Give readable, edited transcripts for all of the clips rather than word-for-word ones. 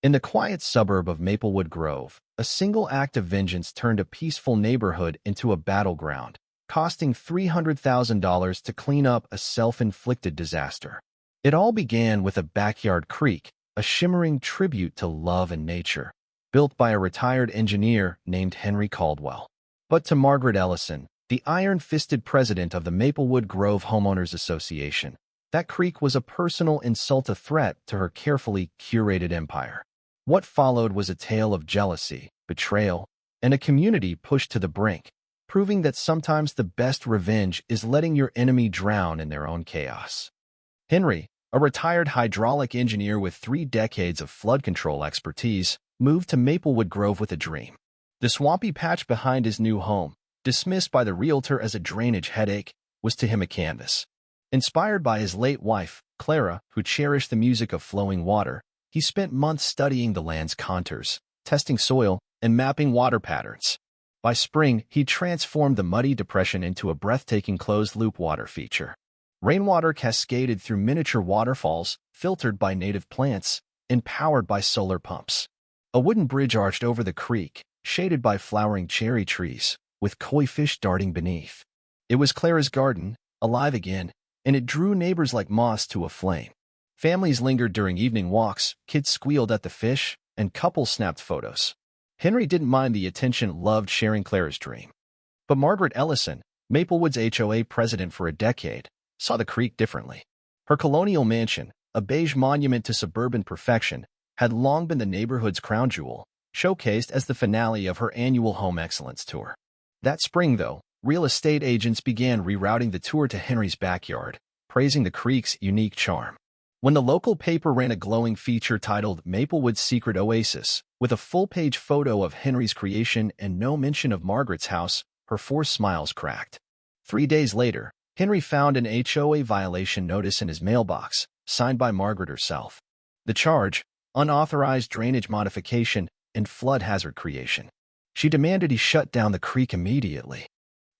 In the quiet suburb of Maplewood Grove, a single act of vengeance turned a peaceful neighborhood into a battleground, costing $300,000 to clean up a self-inflicted disaster. It all began with a backyard creek, a shimmering tribute to love and nature, built by a retired engineer named Henry Caldwell. But to Margaret Ellison, the iron-fisted president of the Maplewood Grove Homeowners Association, that creek was a personal insult, a threat to her carefully curated empire. What followed was a tale of jealousy, betrayal, and a community pushed to the brink, proving that sometimes the best revenge is letting your enemy drown in their own chaos. Henry, a retired hydraulic engineer with 3 decades of flood control expertise, moved to Maplewood Grove with a dream. The swampy patch behind his new home, dismissed by the realtor as a drainage headache, was to him a canvas. Inspired by his late wife, Clara, who cherished the music of flowing water, he spent months studying the land's contours, testing soil, and mapping water patterns. By spring, he transformed the muddy depression into a breathtaking closed-loop water feature. Rainwater cascaded through miniature waterfalls, filtered by native plants, and powered by solar pumps. A wooden bridge arched over the creek, shaded by flowering cherry trees, with koi fish darting beneath. It was Clara's garden, alive again, and it drew neighbors like moths to a flame. Families lingered during evening walks, kids squealed at the fish, and couples snapped photos. Henry didn't mind the attention, loved sharing Clara's dream. But Margaret Ellison, Maplewood's HOA president for a decade, saw the creek differently. Her colonial mansion, a beige monument to suburban perfection, had long been the neighborhood's crown jewel, showcased as the finale of her annual Home Excellence Tour. That spring, though, real estate agents began rerouting the tour to Henry's backyard, praising the creek's unique charm. When the local paper ran a glowing feature titled Maplewood's Secret Oasis, with a full-page photo of Henry's creation and no mention of Margaret's house, her forced smiles cracked. 3 days later, Henry found an HOA violation notice in his mailbox, signed by Margaret herself. The charge: unauthorized drainage modification and flood hazard creation. She demanded he shut down the creek immediately.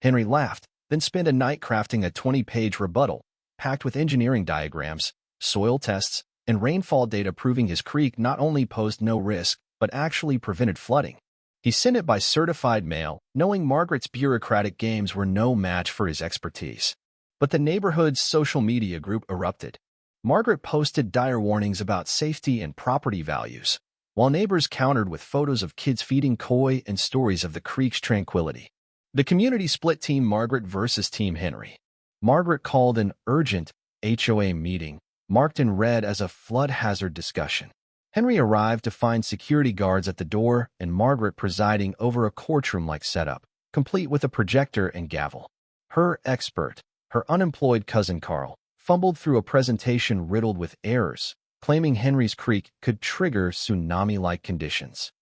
Henry laughed, then spent a night crafting a 20-page rebuttal, packed with engineering diagrams, soil tests, and rainfall data proving his creek not only posed no risk, but actually prevented flooding. He sent it by certified mail, knowing Margaret's bureaucratic games were no match for his expertise. But the neighborhood's social media group erupted. Margaret posted dire warnings about safety and property values, while neighbors countered with photos of kids feeding koi and stories of the creek's tranquility. The community split Team Margaret versus Team Henry. Margaret called an urgent HOA meeting, marked in red as a flood hazard discussion. Henry arrived to find security guards at the door and Margaret presiding over a courtroom-like setup, complete with a projector and gavel. Her expert, her unemployed cousin Carl, fumbled through a presentation riddled with errors, claiming Henry's creek could trigger tsunami-like conditions.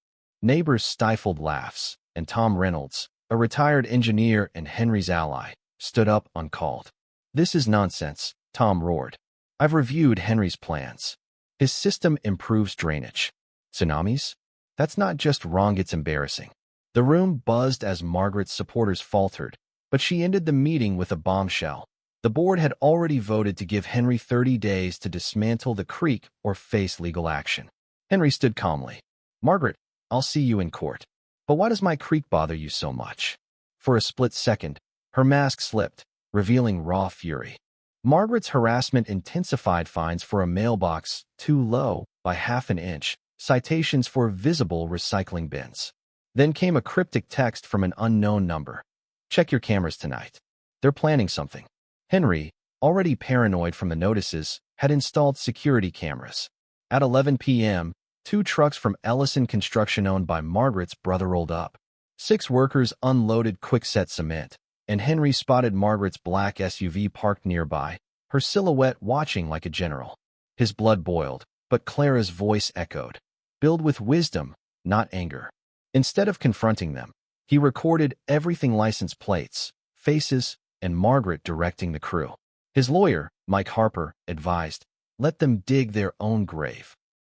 Neighbors stifled laughs, and Tom Reynolds, a retired engineer and Henry's ally, stood up uncalled. "This is nonsense," Tom roared. "I've reviewed Henry's plans. His system improves drainage. Tsunamis? That's not just wrong, it's embarrassing." The room buzzed as Margaret's supporters faltered, but she ended the meeting with a bombshell. The board had already voted to give Henry 30 days to dismantle the creek or face legal action. Henry stood calmly. "Margaret, I'll see you in court. But why does my creek bother you so much?" For a split second, her mask slipped, revealing raw fury. Margaret's harassment intensified: fines for a mailbox too low by half an inch, citations for visible recycling bins. Then came a cryptic text from an unknown number. "Check your cameras tonight. They're planning something." Henry, already paranoid from the notices, had installed security cameras. At 11 p.m., 2 trucks from Ellison Construction, owned by Margaret's brother, rolled up. 6 workers unloaded quickset cement, and Henry spotted Margaret's black SUV parked nearby, her silhouette watching like a general. His blood boiled, but Clara's voice echoed. "Build with wisdom, not anger." Instead of confronting them, he recorded everything: license plates, faces, and Margaret directing the crew. His lawyer, Mike Harper, advised, "Let them dig their own grave."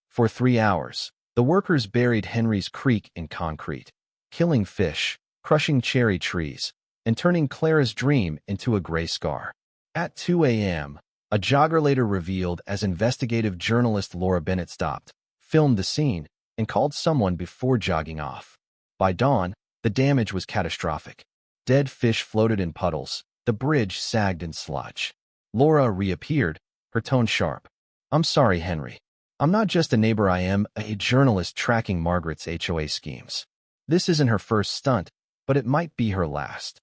For 3 hours, the workers buried Henry's creek in concrete, killing fish, crushing cherry trees, and turning Clara's dream into a gray scar. At 2 a.m., a jogger later revealed as investigative journalist Laura Bennett stopped, filmed the scene, and called someone before jogging off. By dawn, the damage was catastrophic. Dead fish floated in puddles. The bridge sagged in sludge. Laura reappeared, her tone sharp. "I'm sorry, Henry. I'm not just a neighbor, I am a journalist tracking Margaret's HOA schemes. This isn't her first stunt, but it might be her last."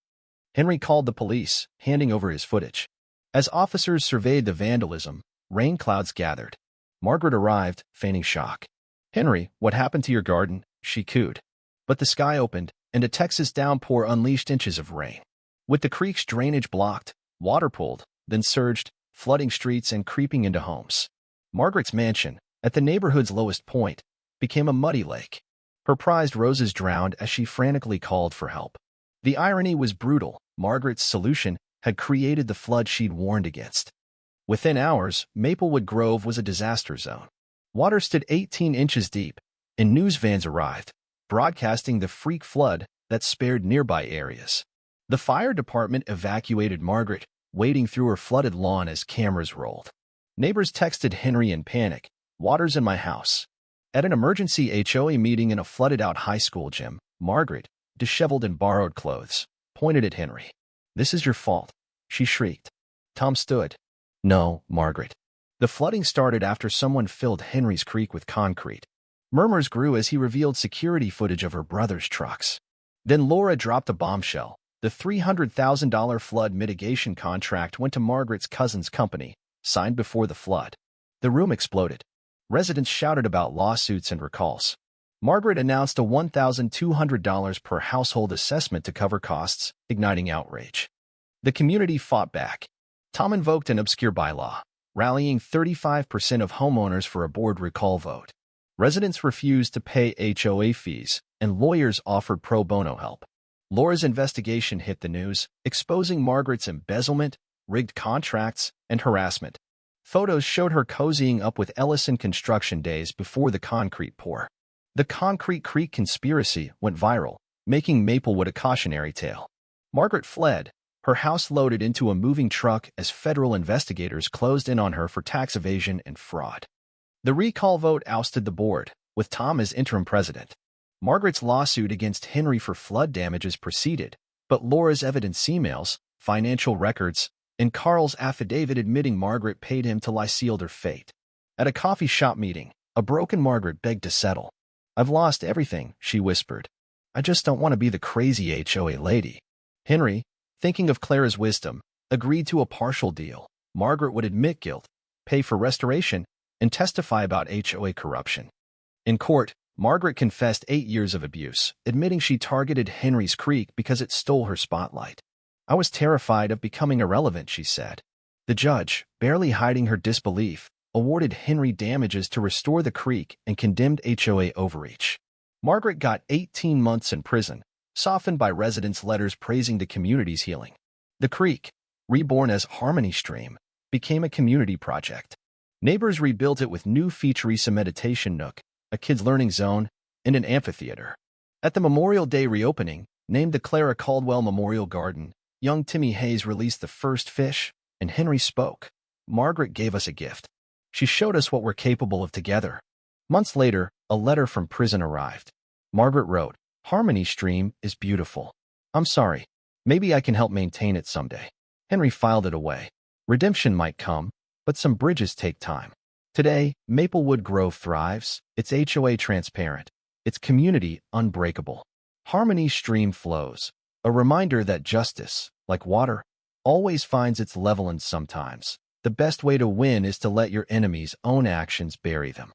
Henry called the police, handing over his footage. As officers surveyed the vandalism, rain clouds gathered. Margaret arrived, feigning shock. "Henry, what happened to your garden?" she cooed. But the sky opened, and a Texas downpour unleashed inches of rain. With the creek's drainage blocked, water pooled, then surged, flooding streets and creeping into homes. Margaret's mansion, at the neighborhood's lowest point, became a muddy lake. Her prized roses drowned as she frantically called for help. The irony was brutal. Margaret's solution had created the flood she'd warned against. Within hours, Maplewood Grove was a disaster zone. Water stood 18 inches deep, and news vans arrived, broadcasting the freak flood that spared nearby areas. The fire department evacuated Margaret, wading through her flooded lawn as cameras rolled. Neighbors texted Henry in panic, "Water's in my house." At an emergency HOA meeting in a flooded-out high school gym, Margaret, disheveled in borrowed clothes, pointed at Henry. "This is your fault," she shrieked. Tom stood. "No, Margaret." The flooding started after someone filled Henry's creek with concrete. Murmurs grew as he revealed security footage of her brother's trucks. Then Laura dropped a bombshell. The $300,000 flood mitigation contract went to Margaret's cousin's company, signed before the flood. The room exploded. Residents shouted about lawsuits and recalls. Margaret announced a $1,200 per household assessment to cover costs, igniting outrage. The community fought back. Tom invoked an obscure bylaw, rallying 35% of homeowners for a board recall vote. Residents refused to pay HOA fees, and lawyers offered pro bono help. Laura's investigation hit the news, exposing Margaret's embezzlement, rigged contracts, and harassment. Photos showed her cozying up with Ellison Construction days before the concrete pour. The Concrete Creek conspiracy went viral, making Maplewood a cautionary tale. Margaret fled, her house loaded into a moving truck as federal investigators closed in on her for tax evasion and fraud. The recall vote ousted the board, with Tom as interim president. Margaret's lawsuit against Henry for flood damages proceeded, but Laura's evidence emails, financial records, and Carl's affidavit admitting Margaret paid him to lie sealed her fate. At a coffee shop meeting, a broken Margaret begged to settle. "I've lost everything," she whispered. "I just don't want to be the crazy HOA lady." Henry, thinking of Clara's wisdom, agreed to a partial deal. Margaret would admit guilt, pay for restoration, and testify about HOA corruption. In court, Margaret confessed 8 years of abuse, admitting she targeted Henry's Creek because it stole her spotlight. "I was terrified of becoming irrelevant," she said. The judge, barely hiding her disbelief, awarded Henry damages to restore the creek and condemned HOA overreach. Margaret got 18 months in prison, softened by residents' letters praising the community's healing. The creek, reborn as Harmony Stream, became a community project. Neighbors rebuilt it with new features: a meditation nook, a kids' learning zone, and an amphitheater. At the Memorial Day reopening, named the Clara Caldwell Memorial Garden, young Timmy Hayes released the first fish, and Henry spoke. "Margaret gave us a gift. She showed us what we're capable of together." Months later, a letter from prison arrived. Margaret wrote, "Harmony Stream is beautiful. I'm sorry. Maybe I can help maintain it someday." Henry filed it away. Redemption might come, but some bridges take time. Today, Maplewood Grove thrives, its HOA transparent, its community unbreakable. Harmony Stream flows, a reminder that justice, like water, always finds its level, and sometimes the best way to win is to let your enemies' own actions bury them.